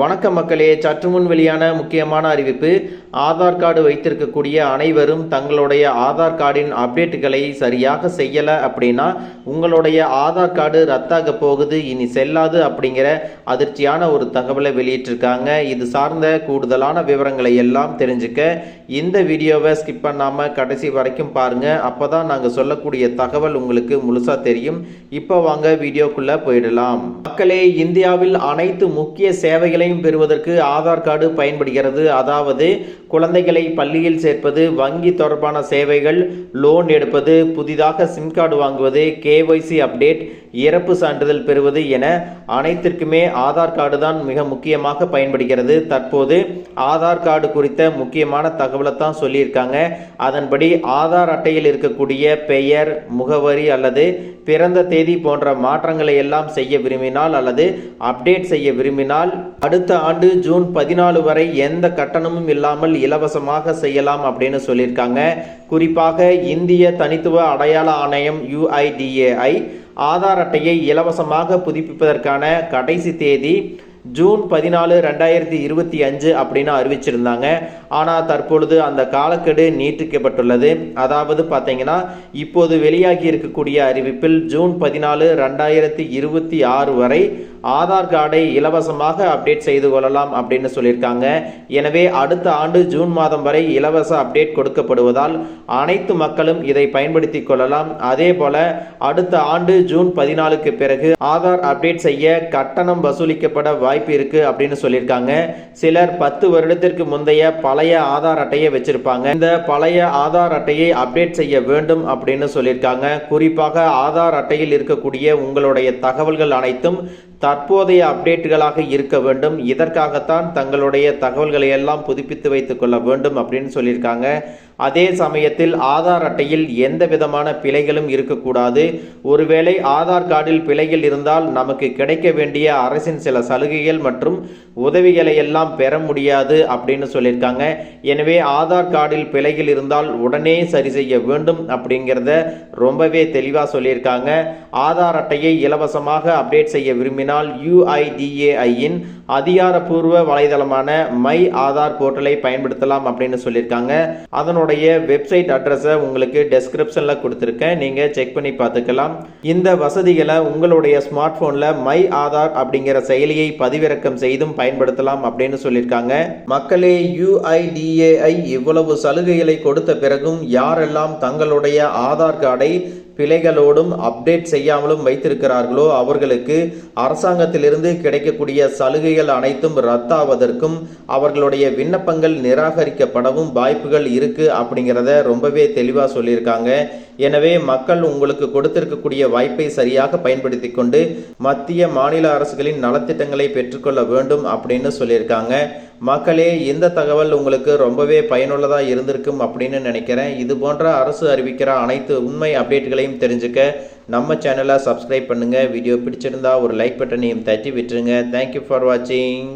வணக்கம் மக்களே, சற்று முன் வெளியான முக்கியமான அறிவிப்பு. ஆதார் கார்டு வைத்திருக்கக்கூடிய அனைவரும் தங்களுடைய ஆதார் கார்டின் அப்டேட்டுகளை சரியாக செய்யலை அப்படின்னா உங்களுடைய ஆதார் கார்டு ரத்தாக போகுது, இனி செல்லாது அப்படிங்கிற அதிர்ச்சியான ஒரு தகவலை வெளியிட்டிருக்காங்க. இது சார்ந்த கூடுதலான விவரங்களை எல்லாம் தெரிஞ்சுக்க இந்த வீடியோவை ஸ்கிப் பண்ணாமல் கடைசி வரைக்கும் பாருங்கள். அப்போ தான் நாங்கள் சொல்லக்கூடிய தகவல் உங்களுக்கு முழுசாக தெரியும். இப்போ வாங்க வீடியோக்குள்ளே போயிடலாம். மக்களே, இந்தியாவில் அனைத்து முக்கிய சேவைகளை பெறுவதற்கு ஆதார் கார்டு பயன்படுகிறது. அதாவது குழந்தைகளை பள்ளியில் சேர்ப்பது, வங்கி தொடர்பான சேவைகள், லோன் எடுப்பது, புதிதாக சிம் கார்டு வாங்குவது, கேஒய்சி அப்டேட், இறப்பு சான்றிதழ் பெறுவது என அனைத்திற்குமே ஆதார் கார்டு தான் மிக முக்கியமாக பயன்படுகிறது. தற்போது ஆதார் கார்டு குறித்த முக்கியமான தகவலை தான் சொல்லியிருக்காங்க. அதன்படி ஆதார் அட்டையில் இருக்கக்கூடிய பெயர், முகவரி அல்லது பிறந்த தேதி போன்ற மாற்றங்களை எல்லாம் செய்ய விரும்பினால் அல்லது அப்டேட் செய்ய விரும்பினால் அடுத்த ஆண்டு ஜூன் 14 வரை எந்த கட்டணமும் இல்லாமல் இலவசமாக செய்யலாம் அப்படின்னு சொல்லியிருக்காங்க. குறிப்பாக இந்திய தனித்துவ அடையாள ஆணையம் UIDAI ஆதார் அட்டையை இலவசமாக புதுப்பிப்பதற்கான கடைசி தேதி ஜூன் 14, 2025 அப்படின்னு அறிவிச்சிருந்தாங்க. ஆனால் தற்பொழுது அந்த காலக்கெடு நீட்டிக்கப்பட்டுள்ளது. அதாவது பார்த்தீங்கன்னா இப்போது வெளியாகி இருக்கக்கூடிய அறிவிப்பில் ஜூன் 14, 2026 வரை ஆதார் கார்டை இலவசமாக அப்டேட் செய்து கொள்ளலாம் அப்படின்னு சொல்லியிருக்காங்க. எனவே அடுத்த ஆண்டு ஜூன் மாதம் வரை இலவச அப்டேட் கொடுக்கப்படுவதால் அனைத்து மக்களும் இதை பயன்படுத்தி கொள்ளலாம். அதே போல அடுத்த ஆண்டு ஜூன் 14க்கு பிறகு ஆதார் அப்டேட் செய்ய கட்டணம் வசூலிக்கப்பட வாய்ப்பு இருக்கு அப்படின்னு சொல்லியிருக்காங்க. சிலர் 10 வருடத்திற்கு முந்தைய பழைய ஆதார் அட்டையை வச்சிருப்பாங்க. இந்த பழைய ஆதார் அட்டையை அப்டேட் செய்ய வேண்டும் அப்படின்னு சொல்லியிருக்காங்க. குறிப்பாக ஆதார் அட்டையில் இருக்கக்கூடிய உங்களுடைய தகவல்கள் அனைத்தும் தற்போதைய அப்டேட்டுகளாக இருக்க வேண்டும். இதற்காகத்தான் தங்களுடைய தகவல்களை எல்லாம் புதுப்பித்து வைத்துக் கொள்ள வேண்டும் அப்படின்னு சொல்லியிருக்காங்க. அதே சமயத்தில் ஆதார் அட்டையில் எந்த விதமான பிழைகளும் இருக்கக்கூடாது. ஒருவேளை ஆதார் கார்டில் பிழைகள் இருந்தால் நமக்கு கிடைக்க வேண்டிய அரசின் சில சலுகைகள் மற்றும் உதவிகளை எல்லாம் பெற முடியாது அப்படின்னு சொல்லியிருக்காங்க. எனவே ஆதார் கார்டில் பிழைகள் இருந்தால் உடனே சரி செய்ய வேண்டும் அப்படிங்கிறத ரொம்பவே தெளிவாக சொல்லியிருக்காங்க. ஆதார் அட்டையை இலவசமாக அப்டேட் செய்ய விரும்பினால் UIDAIயின் அதிகாரப்பூர்வ வலைதளமான மை ஆதார் போர்ட்டலை பயன்படுத்தலாம் அப்படின்னு சொல்லியிருக்காங்க. அதனுடைய வெப்சைட் அட்ரஸை உங்களுக்கு டெஸ்கிரிப்ஷனில் கொடுத்துருக்கேன், நீங்கள் செக் பண்ணி பார்த்துக்கலாம். இந்த வசதிகளை உங்களுடைய ஸ்மார்ட் போன்ல மை ஆதார் அப்படிங்கிற செயலியை பதிவிறக்கம் செய்தும் பயன்படுத்தலாம் அப்படின்னு சொல்லியிருக்காங்க. மக்களே, UIDAI இவ்வளவு சலுகைகளை கொடுத்த பிறகும் யாரெல்லாம் தங்களுடைய ஆதார் கார்டை பிழைகளோடும் அப்டேட் செய்யாமலும் வைத்திருக்கிறார்களோ அவர்களுக்கு அரசாங்கத்திலிருந்து கிடைக்கக்கூடிய சலுகைகள் அனைத்தும் ரத்தாவதற்கும் அவர்களுடைய விண்ணப்பங்கள் நிராகரிக்கப்படவும் வாய்ப்புகள் இருக்கு அப்படிங்கிறத ரொம்பவே தெளிவாக சொல்லியிருக்காங்க. எனவே மக்கள் உங்களுக்கு கொடுத்திருக்கக்கூடிய வாய்ப்பை சரியாக பயன்படுத்தி கொண்டு மத்திய மாநில அரசுகளின் நலத்திட்டங்களை பெற்றுக்கொள்ள வேண்டும் அப்படின்னு சொல்லியிருக்காங்க. மக்களே, இந்த தகவல் உங்களுக்கு ரொம்பவே பயனுள்ளதாக இருந்திருக்கும் அப்படின்னு நினைக்கிறேன். இது போன்ற அரசு அறிவிக்கிற அனைத்து உண்மை அப்டேட்களையும் தெரிஞ்சுக்க நம்ம சேனலை சப்ஸ்கிரைப் பண்ணுங்கள். வீடியோ பிடிச்சிருந்தா ஒரு லைக் பட்டனையும் தட்டி விட்டுருங்க. தேங்க்யூ ஃபார் வாட்சிங்.